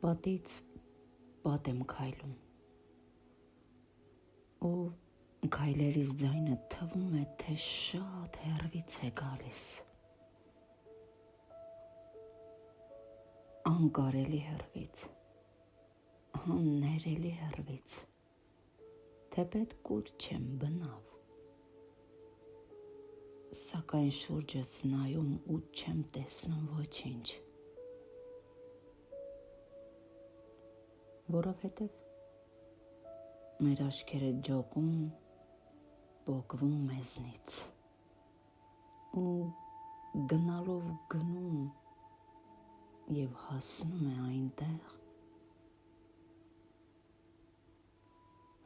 Պատից պատ եմ քայլում ու քայլերիս ձայնը թվում է, թե շատ հեռվից է գալիս, անկարելի հեռվից, աններելի հեռվից, թեպետ կուր չեմ բնավ, սակայն շուրջս նայում ու չեմ տեսնում ոչինչ, որովհետև մեր աչքերը ջոկում, պոկվում մեզնից ու գնալով գնում և հասնում է այնտեղ,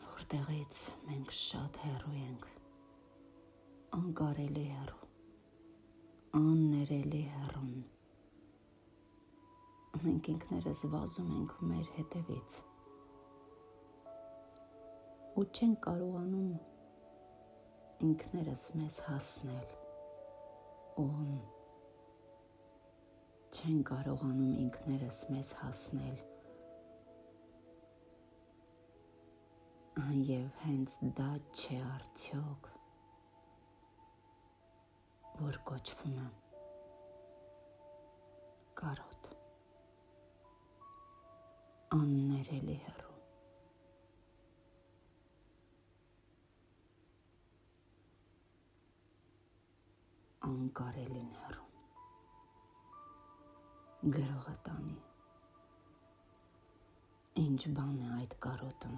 որտեղից մենք շատ հեռու ենք, անկարելի հեռու, աններելի հեռուն, մենք ինքներս վազում ենք մեր հետևից ու չենք կարողանում ինքներս մեզ հասնել ու չենք կարողանում ինքներս մեզ հասնել և հենց դա չէ արդյոք, որ կոչվում է կարոտ, աններելի հեռու, անկարելին հեռու, գրողը տանի, ինչ բան է այդ կարոտը,